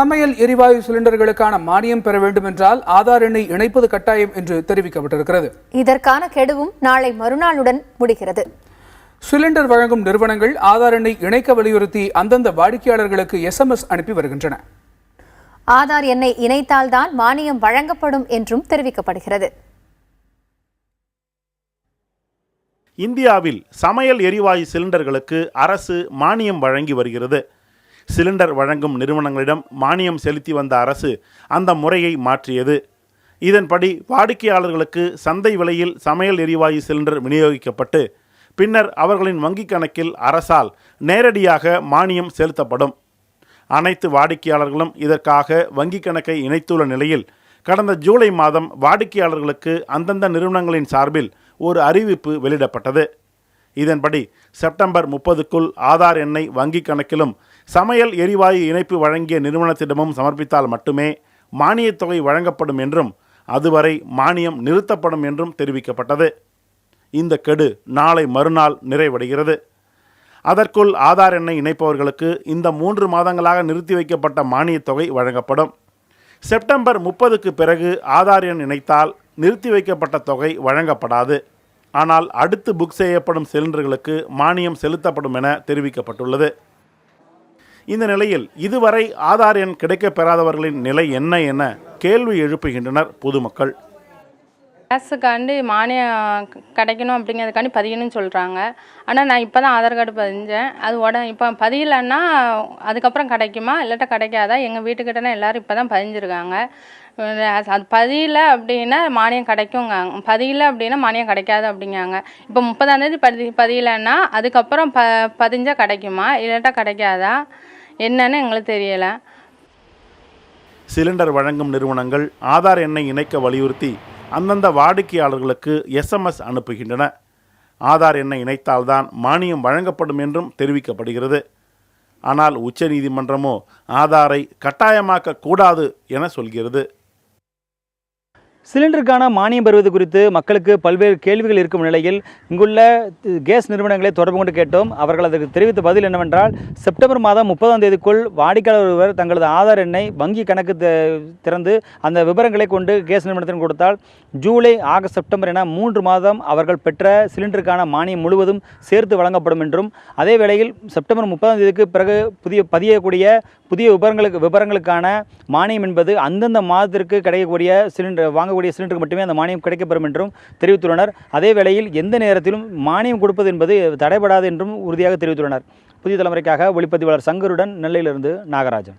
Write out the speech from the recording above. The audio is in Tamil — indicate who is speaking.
Speaker 1: சமையல் எரிவாயு சிலிண்டர்களுக்கான மானியம் பெற வேண்டும் என்றால் ஆதார் எண்ணை இணைப்பது கட்டாயம் என்று தெரிவிக்கப்பட்டிருக்கிறது.
Speaker 2: இதற்கான கெடுவும் நாளை மறுநாளுடன் முடிகிறது.
Speaker 1: சிலிண்டர் வழங்கும் நிறுவனங்கள் ஆதார் எண்ணை இணைக்க வலியுறுத்தி அந்தந்த வாடிக்கையாளர்களுக்கு SMS அனுப்பி வருகின்றன.
Speaker 2: ஆதார் எண்ணை இணைத்தால்தான் மானியம் வழங்கப்படும் என்றும் தெரிவிக்கப்படுகிறது.
Speaker 3: இந்தியாவில் சமையல் எரிவாயு சிலிண்டர்களுக்கு அரசு மானியம் வழங்கி வருகிறது. சிலிண்டர் வழங்கும் நிறுவனங்களிடம் மானியம் செலுத்தி வந்த அரசு அந்த முறையை மாற்றியது. இதன்படி வாடிக்கையாளர்களுக்கு சந்தை விலையில் சமையல் எரிவாயு சிலிண்டர் விநியோகிக்கப்பட்டு பின்னர் அவர்களின் வங்கிக் கணக்கில் அரசால் நேரடியாக மானியம் செலுத்தப்படும். அனைத்து வாடிக்கையாளர்களும் இதற்காக வங்கிக் கணக்கை இணைத்துள்ள நிலையில் கடந்த ஜூலை மாதம் வாடிக்கையாளர்களுக்கு அந்தந்த நிறுவனங்களின் சார்பில் ஒரு அறிவிப்பு வெளியிடப்பட்டது. இதன்படி செப்டம்பர் 30க்குள் ஆதார் எண்ணை வங்கிக் கணக்கிலும் சமையல் எரிவாயு இணைப்பு வழங்கிய நிறுவனத்திடமும் சமர்ப்பித்தால் மட்டுமே மானியத் தொகை வழங்கப்படும் என்றும் அதுவரை மானியம் நிறுத்தப்படும் என்றும் தெரிவிக்கப்பட்டது. இந்த கெடு நாளை மறுநாள் நிறைவடைகிறது. அதற்குள் ஆதார் எண்ணை இணைப்பவர்களுக்கு இந்த 3 மாதங்களாக நிறுத்தி வைக்கப்பட்ட மானியத் தொகை வழங்கப்படும். செப்டம்பர் 30க்கு பிறகு ஆதார் எண் இணைத்தால் நிறுத்தி வைக்கப்பட்ட தொகை வழங்கப்படாது. ஆனால் அடுத்து புக் செய்யப்படும் சிலிண்டர்களுக்கு மானியம் செலுத்தப்படும் என தெரிவிக்கப்பட்டுள்ளது. இந்த நிலையில் இதுவரை ஆதார் எண் கிடைக்கப் பெறாதவர்களின் நிலை என்ன என கேள்வி எழுப்புகின்றனர் பொதுமக்கள்.
Speaker 4: கேஸுக்காண்டி மானியம் கிடைக்கணும் அப்படிங்கிறதுக்காண்டி பதியணும்னு சொல்கிறாங்க. ஆனால் நான் இப்போ தான் ஆதார் கார்டு பதிஞ்சேன். அது உடனே இப்போ பதியலைன்னா அதுக்கப்புறம் கிடைக்குமா இல்லாட்டா கிடைக்காதா? எங்கள் வீட்டுக்கிட்டனா எல்லோரும் இப்போ தான் பதிஞ்சிருக்காங்க. அது பதியல அப்படின்னா மானியம் கிடைக்குங்க, பதியல அப்படின்னா மானியம் கிடைக்காது அப்படிங்காங்க. இப்போ 30ஆம் தேதி பதியலைன்னா அதுக்கப்புறம் பதிஞ்சால் கிடைக்குமா இல்லாட்டா கிடைக்காதா என்னன்னு எங்களுக்கு தெரியலை.
Speaker 3: சிலிண்டர் வழங்கும் நிறுவனங்கள் ஆதார் எண்ணை இணைக்க வலியுறுத்தி அந்தந்த வாடிக்கையாளர்களுக்கு SMS அனுப்புகின்றன. ஆதார் எண்ணை இணைத்தால்தான் மானியம் வழங்கப்படும் என்றும் தெரிவிக்கப்படுகிறது. ஆனால் உச்சநீதிமன்றமோ ஆதாரை கட்டாயமாக்க கூடாது என சொல்கிறது.
Speaker 5: சிலிண்டருக்கான மானியம் பெறுவது குறித்து மக்களுக்கு பல்வேறு கேள்விகள் இருக்கும் நிலையில் இங்குள்ள கேஸ் நிறுவனங்களை தொடர்பு கொண்டு கேட்டோம். அவர்கள் அதற்கு தெரிவித்த பதில் என்னவென்றால், செப்டம்பர் மாதம் 30ஆம் தேதிக்குள் வாடிக்கையாளர் ஒருவர் தங்களது ஆதார் எண்ணை வங்கி கணக்கு திறந்து அந்த விவரங்களை கொண்டு கேஸ் நிறுவனத்திற்கு கொடுத்தால் ஜூலை, ஆகஸ்ட், செப்டம்பர் என 3 மாதம் அவர்கள் பெற்ற சிலிண்டருக்கான மானியம் முழுவதும் சேர்த்து வழங்கப்படும் என்றும், அதே வேளையில் செப்டம்பர் 30ஆம் தேதிக்கு பிறகு பதியக்கூடிய புதிய விவரங்களுக்கான மானியம் என்பது அந்தந்த மாதத்திற்கு கிடைக்கக்கூடிய வாங்கக்கூடிய சிலிண்டருக்கு மட்டுமே அந்த மானியம் கிடைக்கப்பெறும் என்றும் தெரிவித்துள்ளனர். அதே வேளையில் எந்த நேரத்திலும் மானியம் கொடுப்பது என்பது தடைபடாது என்றும் உறுதியாக தெரிவித்துள்ளனர். புதிய தலைமுறைக்காக ஒளிப்பதிவாளர் சங்கருடன் நெல்லையிலிருந்து நாகராஜன்.